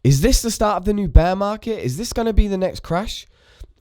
Is this the start of the new bear market? Is this going to be the next crash?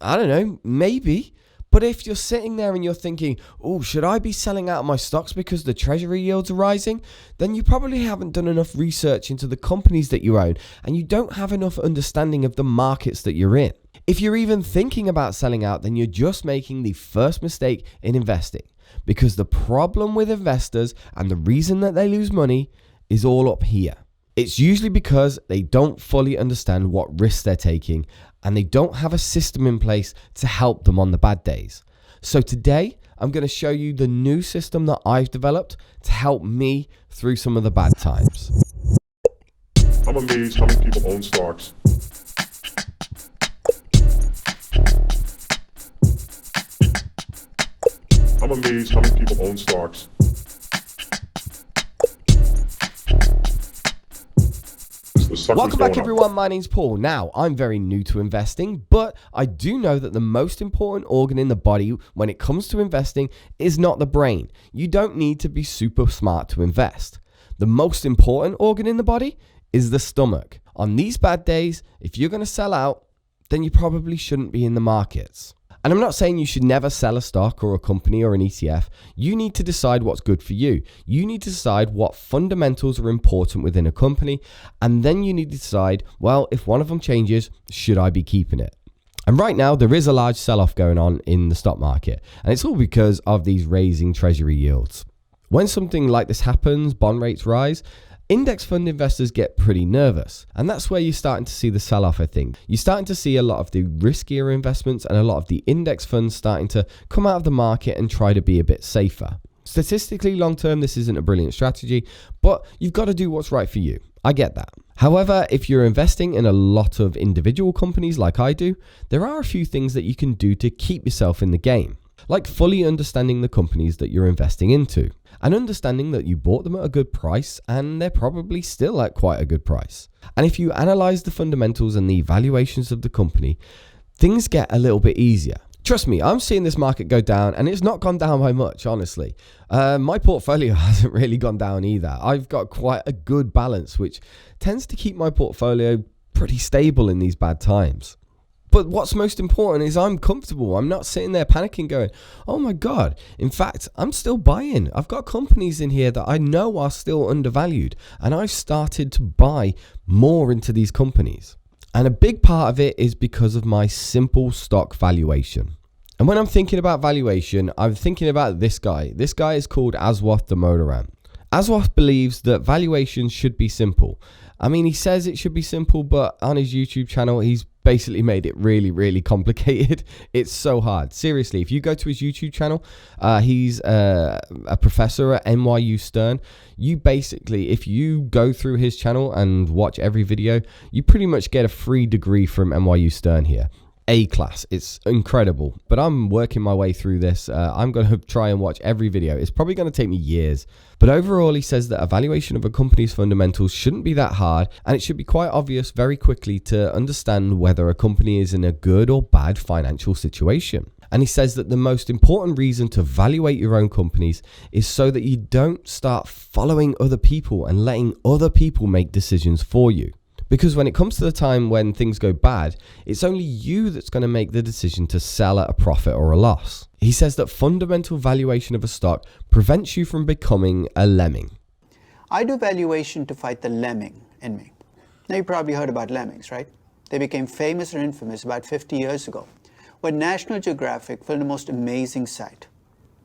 I don't know, maybe. But if you're sitting there and you're thinking, oh, should I be selling out of my stocks because the treasury yields are rising? Then you probably haven't done enough research into the companies that you own, and you don't have enough understanding of the markets that you're in. If you're even thinking about selling out, then you're just making the first mistake in investing. Because the problem with investors and the reason that they lose money is all up here. It's usually because they don't fully understand what risks they're taking, and they don't have a system in place to help them on the bad days. So today, I'm going to show you the new system that I've developed to help me through some of the bad times. I'm amazed how many people own stocks. I'm amazed how many people own stocks. Welcome back everyone, my name's Paul. Now, I'm very new to investing, but I do know that the most important organ in the body when it comes to investing is not the brain. You don't need to be super smart to invest. The most important organ in the body is the stomach. On these bad days, if you're going to sell out, then you probably shouldn't be in the markets. And I'm not saying you should never sell a stock or a company or an ETF. You need to decide what's good for you. You need to decide what fundamentals are important within a company. And then you need to decide, well, if one of them changes, should I be keeping it? And right now, there is a large sell-off going on in the stock market. And it's all because of these raising treasury yields. When something like this happens, bond rates rise, index fund investors get pretty nervous, and that's where you're starting to see the sell-off, I think. You're starting to see a lot of the riskier investments and a lot of the index funds starting to come out of the market and try to be a bit safer. Statistically, long-term, this isn't a brilliant strategy, but you've got to do what's right for you. I get that. However, if you're investing in a lot of individual companies like I do, there are a few things that you can do to keep yourself in the game, like fully understanding the companies that you're investing into and understanding that you bought them at a good price and they're probably still at quite a good price. And if you analyze the fundamentals and the valuations of the company, things get a little bit easier. Trust me, I'm seeing this market go down and it's not gone down by much, honestly. My portfolio hasn't really gone down either. I've got quite a good balance, which tends to keep my portfolio pretty stable in these bad times. But what's most important is I'm comfortable. I'm not sitting there panicking going, oh my God. In fact, I'm still buying. I've got companies in here that I know are still undervalued. And I've started to buy more into these companies. And a big part of it is because of my simple stock valuation. And when I'm thinking about valuation, I'm thinking about this guy. This guy is called Aswath Damodaran. Aswath believes that valuation should be simple. I mean, he says it should be simple, but on his YouTube channel, he's basically made it really, really complicated. It's so hard. Seriously, if you go to his YouTube channel, he's a professor at NYU Stern. You basically, if you go through his channel and watch every video, you pretty much get a free degree from NYU Stern here. A-class. It's incredible. But I'm working my way through this. I'm going to try and watch every video. It's probably going to take me years. But overall, he says that evaluation of a company's fundamentals shouldn't be that hard, and it should be quite obvious very quickly to understand whether a company is in a good or bad financial situation. And he says that the most important reason to evaluate your own companies is so that you don't start following other people and letting other people make decisions for you. Because when it comes to the time when things go bad, it's only you that's going to make the decision to sell at a profit or a loss. He says that fundamental valuation of a stock prevents you from becoming a lemming. I do valuation to fight the lemming in me. Now you probably heard about lemmings, right? They became famous or infamous about 50 years ago when National Geographic filmed the most amazing sight.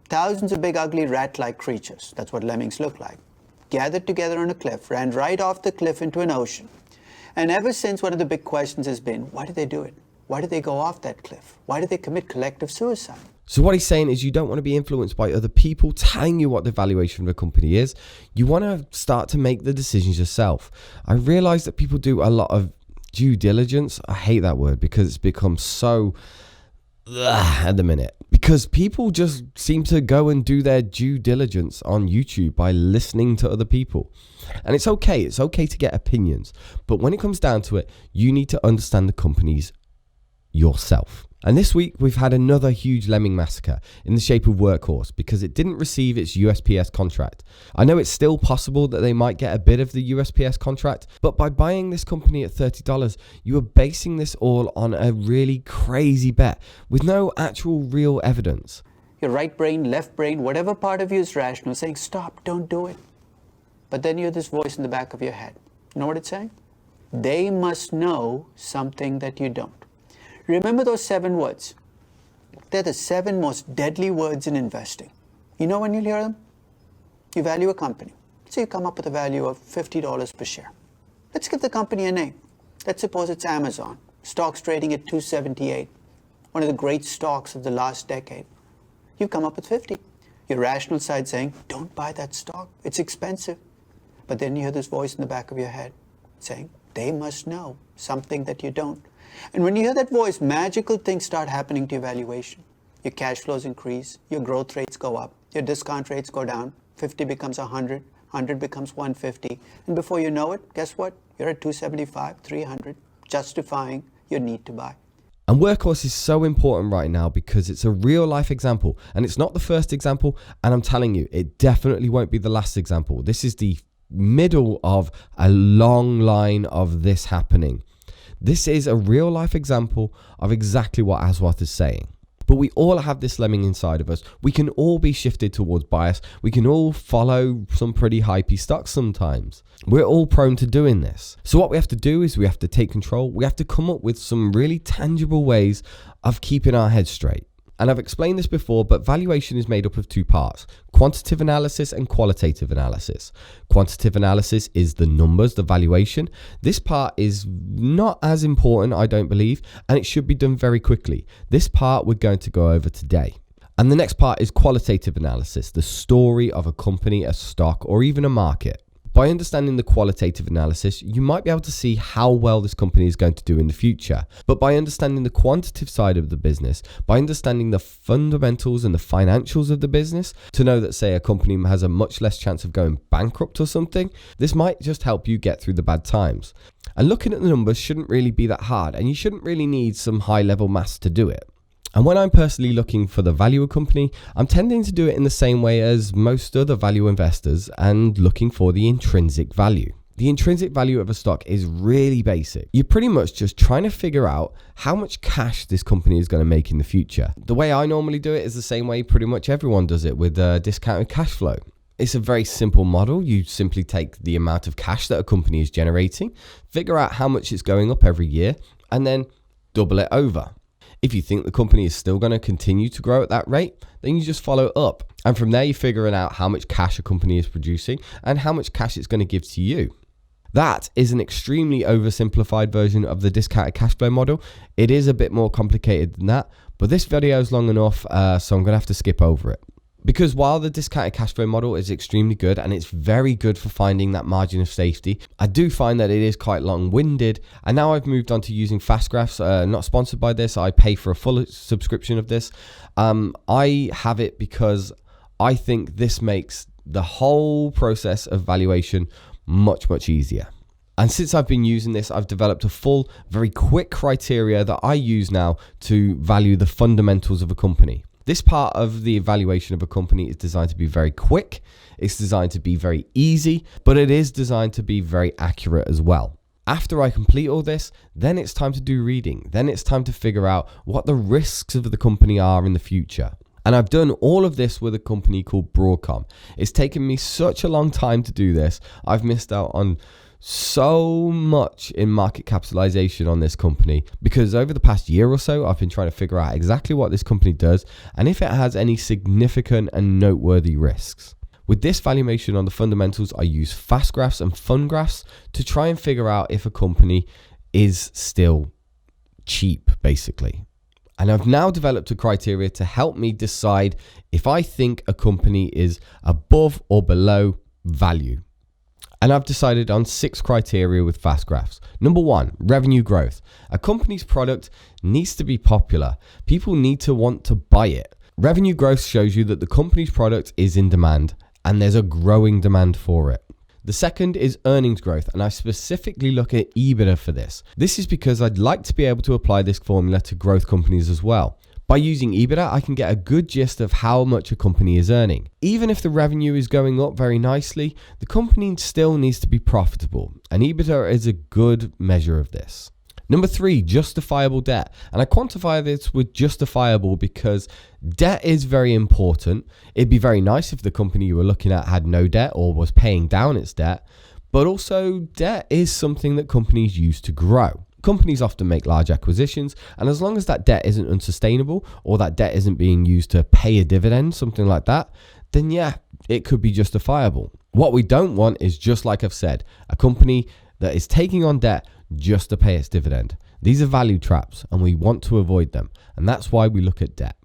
Thousands of big ugly rat-like creatures, that's what lemmings look like, gathered together on a cliff, ran right off the cliff into an ocean. And ever since, one of the big questions has been, why did they do it? Why did they go off that cliff? Why did they commit collective suicide? So what he's saying is you don't want to be influenced by other people telling you what the valuation of a company is. You want to start to make the decisions yourself. I realize that people do a lot of due diligence. I hate that word because it's become so at the minute. Because people just seem to go and do their due diligence on YouTube by listening to other people. And it's okay to get opinions. But when it comes down to it, you need to understand the companies yourself. And this week, we've had another huge lemming massacre in the shape of Workhorse because it didn't receive its USPS contract. I know it's still possible that they might get a bit of the USPS contract, but by buying this company at $30, you are basing this all on a really crazy bet with no actual real evidence. Your right brain, left brain, whatever part of you is rational, saying, stop, don't do it. But then you hear this voice in the back of your head. You know what it's saying? They must know something that you don't. Remember those 7 words. They're the 7 most deadly words in investing. You know when you'll hear them? You value a company. So you come up with a value of $50 per share. Let's give the company a name. Let's suppose it's Amazon. Stock's trading at $278. One of the great stocks of the last decade. You come up with 50. Your rational side saying, don't buy that stock. It's expensive. But then you hear this voice in the back of your head saying, they must know something that you don't. And when you hear that voice, magical things start happening to your valuation. Your cash flows increase, your growth rates go up, your discount rates go down, 50 becomes 100, 100 becomes 150, and before you know it, guess what? You're at 275, 300, justifying your need to buy. And Workhorse is so important right now because it's a real life example, and it's not the first example, and I'm telling you, it definitely won't be the last example. This is the middle of a long line of this happening. This is a real life example of exactly what Aswath is saying. But we all have this lemming inside of us. We can all be shifted towards bias. We can all follow some pretty hypey stocks sometimes. We're all prone to doing this. So what we have to do is we have to take control. We have to come up with some really tangible ways of keeping our heads straight. And I've explained this before, but valuation is made up of 2 parts, quantitative analysis and qualitative analysis. Quantitative analysis is the numbers, the valuation. This part is not as important, I don't believe, and it should be done very quickly. This part we're going to go over today. And the next part is qualitative analysis, the story of a company, a stock, or even a market. By understanding the qualitative analysis, you might be able to see how well this company is going to do in the future. But by understanding the quantitative side of the business, by understanding the fundamentals and the financials of the business, to know that, say, a company has a much less chance of going bankrupt or something, this might just help you get through the bad times. And looking at the numbers shouldn't really be that hard, and you shouldn't really need some high-level maths to do it. And when I'm personally looking for the value of a company, I'm tending to do it in the same way as most other value investors and looking for the intrinsic value. The intrinsic value of a stock is really basic. You're pretty much just trying to figure out how much cash this company is going to make in the future. The way I normally do it is the same way pretty much everyone does it, with discounted cash flow. It's a very simple model. You simply take the amount of cash that a company is generating, figure out how much it's going up every year, and then double it over. If you think the company is still going to continue to grow at that rate, then you just follow up. And from there, you're figuring out how much cash a company is producing and how much cash it's going to give to you. That is an extremely oversimplified version of the discounted cash flow model. It is a bit more complicated than that, but this video is long enough, so I'm going to have to skip over it. Because while the discounted cash flow model is extremely good and it's very good for finding that margin of safety, I do find that it is quite long-winded. And now I've moved on to using fast graphs. Not sponsored by this. I pay for a full subscription of this. I have it because I think this makes the whole process of valuation much, much easier. And since I've been using this, I've developed a full, very quick criteria that I use now to value the fundamentals of a company. This part of the evaluation of a company is designed to be very quick, it's designed to be very easy, but it is designed to be very accurate as well. After I complete all this, then it's time to do reading. Then it's time to figure out what the risks of the company are in the future. And I've done all of this with a company called Broadcom. It's taken me such a long time to do this. I've missed out on so much in market capitalization on this company because over the past year or so, I've been trying to figure out exactly what this company does and if it has any significant and noteworthy risks. With this valuation on the fundamentals, I use fast graphs and fun graphs to try and figure out if a company is still cheap, basically. And I've now developed a criteria to help me decide if I think a company is above or below value. And I've decided on 6 criteria with fast graphs. Number 1, revenue growth. A company's product needs to be popular. People need to want to buy it. Revenue growth shows you that the company's product is in demand and there's a growing demand for it. The second is earnings growth, and I specifically look at EBITDA for this. This is because I'd like to be able to apply this formula to growth companies as well. By using EBITDA, I can get a good gist of how much a company is earning. Even if the revenue is going up very nicely, the company still needs to be profitable, and EBITDA is a good measure of this. Number 3, justifiable debt. And I quantify this with justifiable because debt is very important. It'd be very nice if the company you were looking at had no debt or was paying down its debt, but also debt is something that companies use to grow. Companies often make large acquisitions, and as long as that debt isn't unsustainable or that debt isn't being used to pay a dividend, something like that, then yeah, it could be justifiable. What we don't want is, just like I've said, a company that is taking on debt just to pay its dividend. These are value traps, and we want to avoid them, and that's why we look at debt.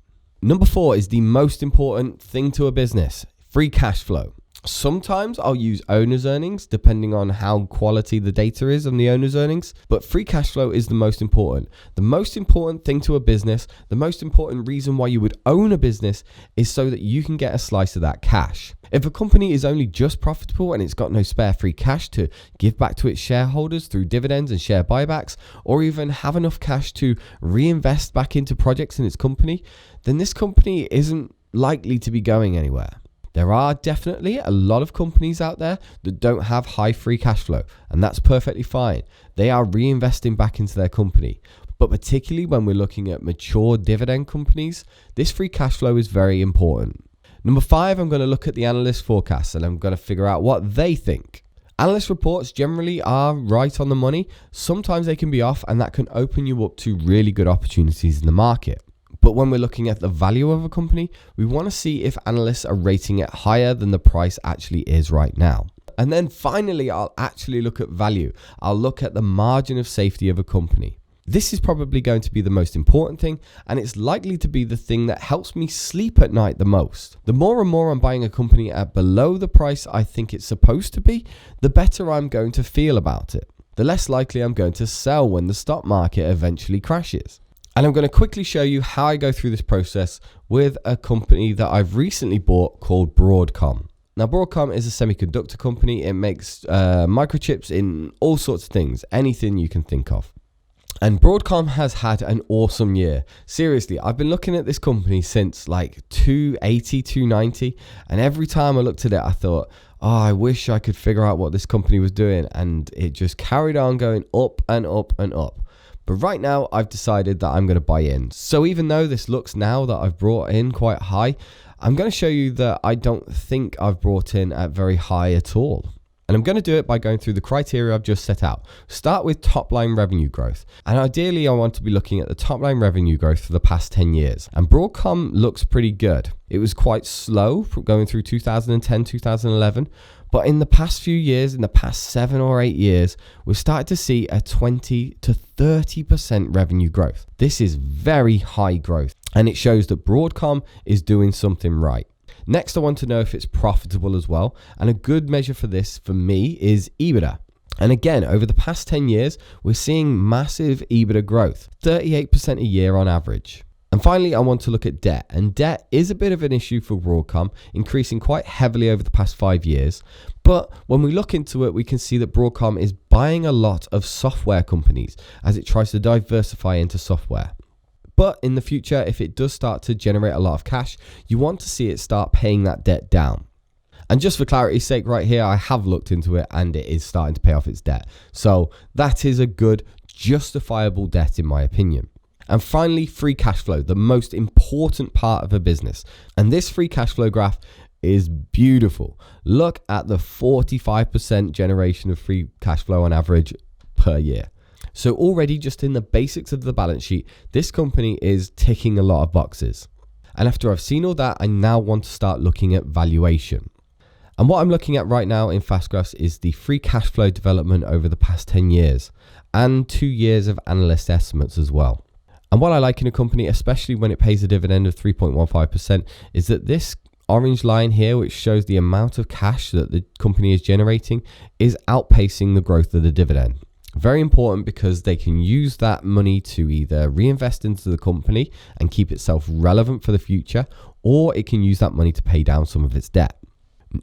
Number 4 is the most important thing to a business: free cash flow. Sometimes I'll use owner's earnings depending on how quality the data is on the owner's earnings, but free cash flow is the most important. The most important thing to a business, the most important reason why you would own a business is so that you can get a slice of that cash. If a company is only just profitable and it's got no spare free cash to give back to its shareholders through dividends and share buybacks, or even have enough cash to reinvest back into projects in its company, then this company isn't likely to be going anywhere. There are definitely a lot of companies out there that don't have high free cash flow, and that's perfectly fine. They are reinvesting back into their company. But particularly when we're looking at mature dividend companies, this free cash flow is very important. Number 5, I'm going to look at the analyst forecasts, and I'm going to figure out what they think. Analyst reports generally are right on the money. Sometimes they can be off, and that can open you up to really good opportunities in the market. But when we're looking at the value of a company, we want to see if analysts are rating it higher than the price actually is right now. And then finally, I'll actually look at value. I'll look at the margin of safety of a company. This is probably going to be the most important thing, and it's likely to be the thing that helps me sleep at night the most. The more and more I'm buying a company at below the price I think it's supposed to be, the better I'm going to feel about it. The less likely I'm going to sell when the stock market eventually crashes. And I'm going to quickly show you how I go through this process with a company that I've recently bought called Broadcom. Now, Broadcom is a semiconductor company. It makes microchips in all sorts of things, anything you can think of. And Broadcom has had an awesome year. Seriously, I've been looking at this company since like 280, 290. And every time I looked at it, I thought, oh, I wish I could figure out what this company was doing. And it just carried on going up and up and up. But right now, I've decided that I'm going to buy in. So even though this looks now that I've brought in quite high, I'm going to show you that I don't think I've brought in at very high at all. And I'm going to do it by going through the criteria I've just set out. Start with top line revenue growth. And ideally, I want to be looking at the top line revenue growth for the past 10 years. And Broadcom looks pretty good. It was quite slow going through 2010, 2011. But in the past few years, in the past 7 or 8 years, we've started to see a 20 to 30% revenue growth. This is very high growth, and it shows that Broadcom is doing something right. Next, I want to know if it's profitable as well. And a good measure for this, for me, is EBITDA. And again, over the past 10 years, we're seeing massive EBITDA growth, 38% a year on average. And finally, I want to look at debt. And debt is a bit of an issue for Broadcom, increasing quite heavily over the past 5 years. But when we look into it, we can see that Broadcom is buying a lot of software companies as it tries to diversify into software. But in the future, if it does start to generate a lot of cash, you want to see it start paying that debt down. And just for clarity's sake, right here, I have looked into it and it is starting to pay off its debt. So that is a good, justifiable debt in my opinion. And finally, free cash flow, the most important part of a business. And this free cash flow graph is beautiful. Look at the 45% generation of free cash flow on average per year. So already just in the basics of the balance sheet, this company is ticking a lot of boxes. And after I've seen all that, I now want to start looking at valuation. And what I'm looking at right now in Fast Graphs is the free cash flow development over the past 10 years and 2 years of analyst estimates as well. And what I like in a company, especially when it pays a dividend of 3.15%, is that this orange line here, which shows the amount of cash that the company is generating, is outpacing the growth of the dividend. Very important because they can use that money to either reinvest into the company and keep itself relevant for the future, or it can use that money to pay down some of its debt.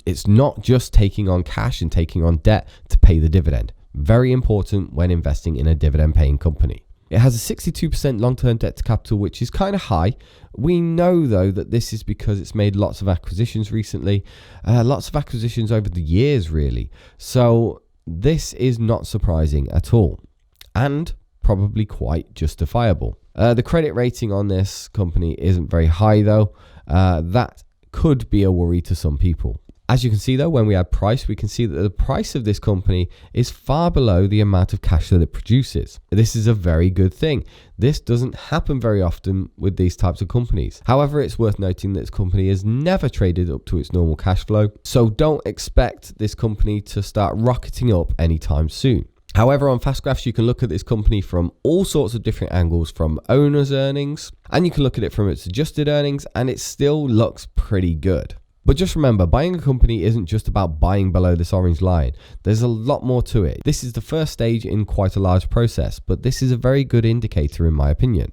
It's not just taking on cash and taking on debt to pay the dividend. Very important when investing in a dividend paying company. It has a 62% long-term debt to capital, which is kind of high. We know, though, that this is because it's made lots of acquisitions recently, lots of acquisitions over the years, really. So this is not surprising at all, and probably quite justifiable. The credit rating on this company isn't very high, though. That could be a worry to some people. As you can see, though, when we add price, we can see that the price of this company is far below the amount of cash that it produces. This is a very good thing. This doesn't happen very often with these types of companies. However, it's worth noting that this company has never traded up to its normal cash flow, so don't expect this company to start rocketing up anytime soon. However, on Fast Graphs, you can look at this company from all sorts of different angles, from owner's earnings, and you can look at it from its adjusted earnings, and it still looks pretty good. But just remember, buying a company isn't just about buying below this orange line. There's a lot more to it. This is the first stage in quite a large process, but this is a very good indicator in my opinion.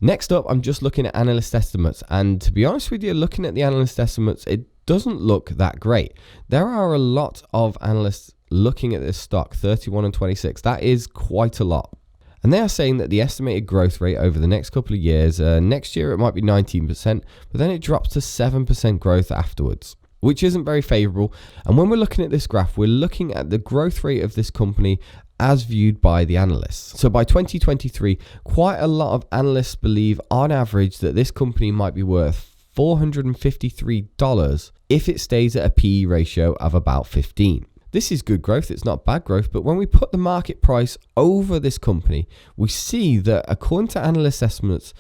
Next up, I'm just looking at analyst estimates, and to be honest with you, looking at the analyst estimates, it doesn't look that great. There are a lot of analysts looking at this stock, 31 and 26. That is quite a lot. And they are saying that the estimated growth rate over the next couple of years, next year it might be 19%, but then it drops to 7% growth afterwards, which isn't very favorable. And when we're looking at this graph, we're looking at the growth rate of this company as viewed by the analysts. So by 2023, quite a lot of analysts believe on average that this company might be worth $453 if it stays at a PE ratio of about 15. This is good growth, it's not bad growth, but when we put the market price over this company, we see that according to analyst estimates,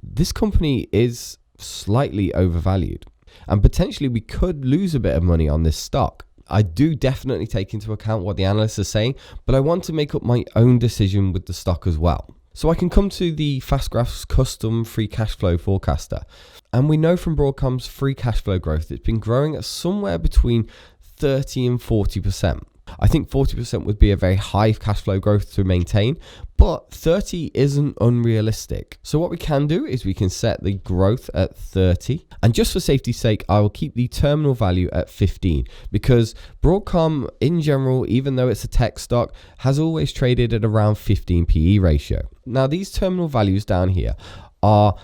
this company is slightly overvalued. And potentially we could lose a bit of money on this stock. I do definitely take into account what the analysts are saying, but I want to make up my own decision with the stock as well. So I can come to the Fast Graphs custom free cash flow forecaster. And we know from Broadcom's free cash flow growth, it's been growing at somewhere between 30 and 40%. I think 40% would be a very high cash flow growth to maintain, but 30 isn't unrealistic. So what we can do is we can set the growth at 30, and just for safety's sake, I will keep the terminal value at 15, because Broadcom in general, even though it's a tech stock, has always traded at around 15 PE ratio. Now these terminal values down here are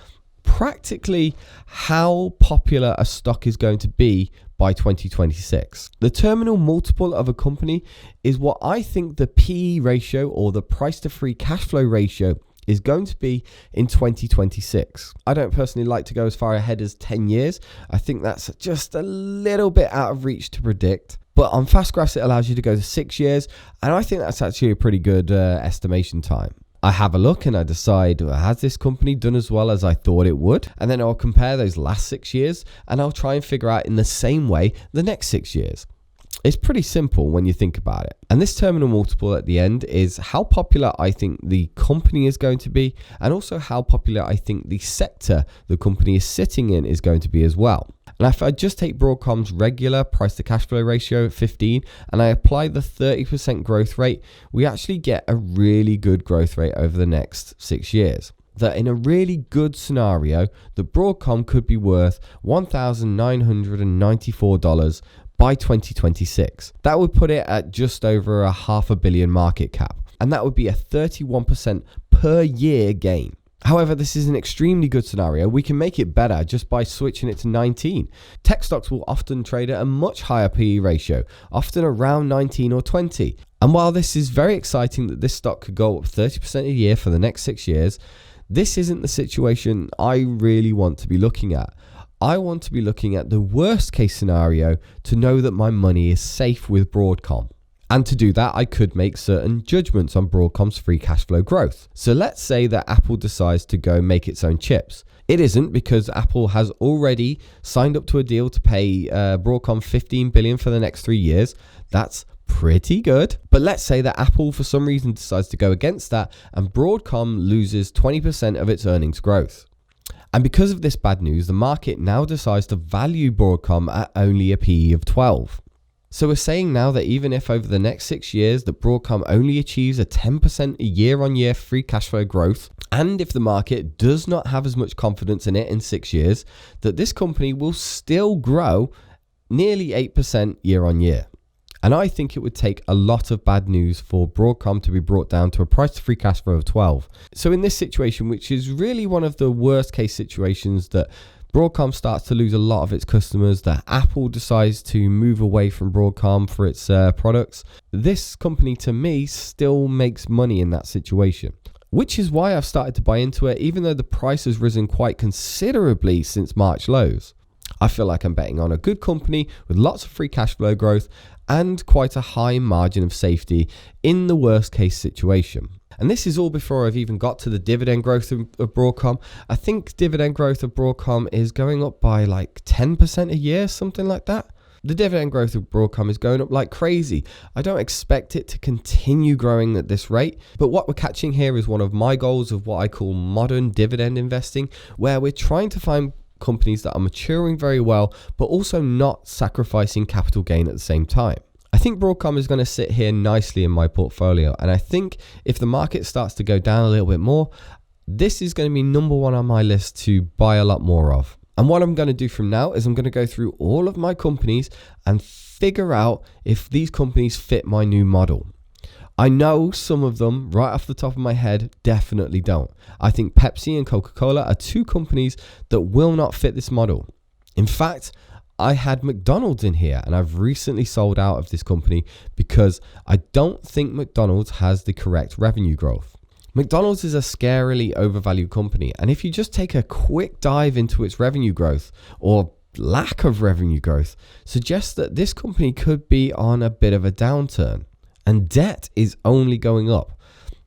practically how popular a stock is going to be by 2026. The terminal multiple of a company is what I think the PE ratio, or the price to free cash flow ratio, is going to be in 2026. I don't personally like to go as far ahead as 10 years. I think that's just a little bit out of reach to predict. But on Fast Graphs, it allows you to go to 6 years, and I think that's actually a pretty good estimation time. I have a look and I decide, has this company done as well as I thought it would? And then I'll compare those last 6 years and I'll try and figure out in the same way the next 6 years. It's pretty simple when you think about it. And this terminal multiple at the end is how popular I think the company is going to be, and also how popular I think the sector the company is sitting in is going to be as well. And if I just take Broadcom's regular price to cash flow ratio at 15 and I apply the 30% growth rate, we actually get a really good growth rate over the next 6 years. That in a really good scenario, the Broadcom could be worth $1,994 by 2026. That would put it at just over $500 million market cap, and that would be a 31% per year gain. However, this is an extremely good scenario. We can make it better just by switching it to 19. Tech stocks will often trade at a much higher PE ratio, often around 19 or 20. And while this is very exciting that this stock could go up 30% a year for the next 6 years, this isn't the situation I really want to be looking at. I want to be looking at the worst case scenario to know that my money is safe with Broadcom. And to do that, I could make certain judgments on Broadcom's free cash flow growth. So let's say that Apple decides to go make its own chips. It isn't, because Apple has already signed up to a deal to pay Broadcom $15 billion for the next 3 years. That's pretty good. But let's say that Apple for some reason decides to go against that and Broadcom loses 20% of its earnings growth. And because of this bad news, the market now decides to value Broadcom at only a PE of 12. So we're saying now that even if over the next 6 years that Broadcom only achieves a 10% year-on-year free cash flow growth, and if the market does not have as much confidence in it in 6 years, that this company will still grow nearly 8% year on year. And I think it would take a lot of bad news for Broadcom to be brought down to a price to free cash flow of 12. So in this situation, which is really one of the worst case situations, that Broadcom starts to lose a lot of its customers, that Apple decides to move away from Broadcom for its products, this company to me still makes money in that situation. Which is why I've started to buy into it, even though the price has risen quite considerably since March lows. I feel like I'm betting on a good company with lots of free cash flow growth and quite a high margin of safety in the worst case situation. And this is all before I've even got to the dividend growth of Broadcom. I think dividend growth of Broadcom is going up by like 10% a year, something like that. The dividend growth of Broadcom is going up like crazy. I don't expect it to continue growing at this rate, but what we're catching here is one of my goals of what I call modern dividend investing, where we're trying to find companies that are maturing very well, but also not sacrificing capital gain at the same time. I think Broadcom is going to sit here nicely in my portfolio, and I think if the market starts to go down a little bit more, this is going to be number one on my list to buy a lot more of. And what I'm going to do from now is I'm going to go through all of my companies and figure out if these companies fit my new model. I know some of them, right off the top of my head, definitely don't. I think Pepsi and Coca-Cola are two companies that will not fit this model. In fact, I had McDonald's in here, and I've recently sold out of this company because I don't think McDonald's has the correct revenue growth. McDonald's is a scarily overvalued company, and if you just take a quick dive into its revenue growth, or lack of revenue growth, suggests that this company could be on a bit of a downturn, and debt is only going up.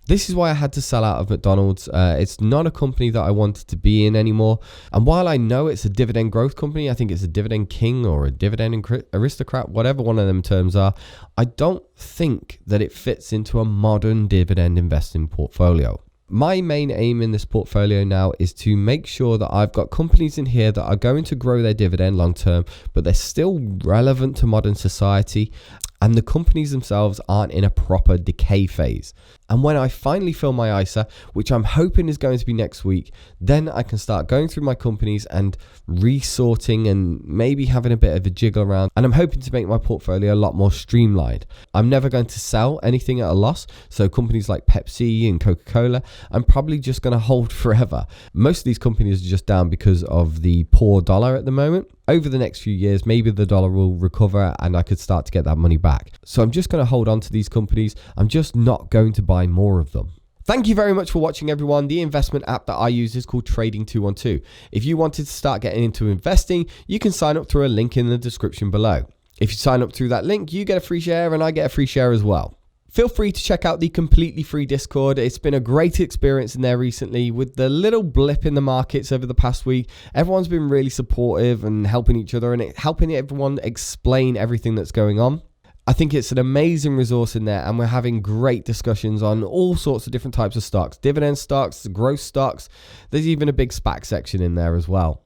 This is why I had to sell out of McDonald's. It's not a company that I wanted to be in anymore. And while I know it's a dividend growth company, I think it's a dividend king or a dividend aristocrat, whatever one of them terms are, I don't think that it fits into a modern dividend investing portfolio. My main aim in this portfolio now is to make sure that I've got companies in here that are going to grow their dividend long term, but they're still relevant to modern society, and the companies themselves aren't in a proper decay phase. And when I finally fill my ISA, which I'm hoping is going to be next week, then I can start going through my companies and resorting and maybe having a bit of a jiggle around. And I'm hoping to make my portfolio a lot more streamlined. I'm never going to sell anything at a loss. So companies like Pepsi and Coca-Cola, I'm probably just going to hold forever. Most of these companies are just down because of the poor dollar at the moment. Over the next few years, maybe the dollar will recover and I could start to get that money back. So I'm just going to hold on to these companies. I'm just not going to buy more of them. Thank you very much for watching, everyone. The investment app that I use is called Trading 212. If you wanted to start getting into investing, you can sign up through a link in the description below. If you sign up through that link, you get a free share and I get a free share as well. Feel free to check out the completely free Discord. It's been a great experience in there recently with the little blip in the markets over the past week. Everyone's been really supportive and helping each other and helping everyone explain everything that's going on. I think it's an amazing resource in there, and we're having great discussions on all sorts of different types of stocks, dividend stocks, growth stocks. There's even a big SPAC section in there as well.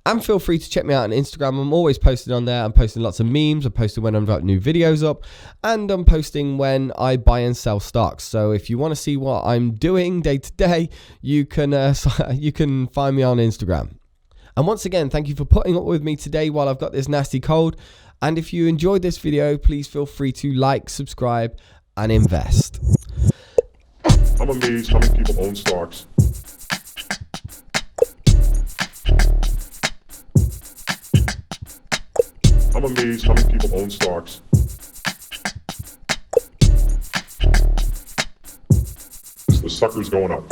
And feel free to check me out on Instagram. I'm always posting on there. I'm posting lots of memes. I'm posting when I've got new videos up. And I'm posting when I buy and sell stocks. So if you want to see what I'm doing day to day, you can find me on Instagram. And once again, thank you for putting up with me today while I've got this nasty cold. And if you enjoyed this video, please feel free to like, subscribe, and invest. I'm amazed how many people own stocks. I'm amazed how many people own stocks. The sucker's going up.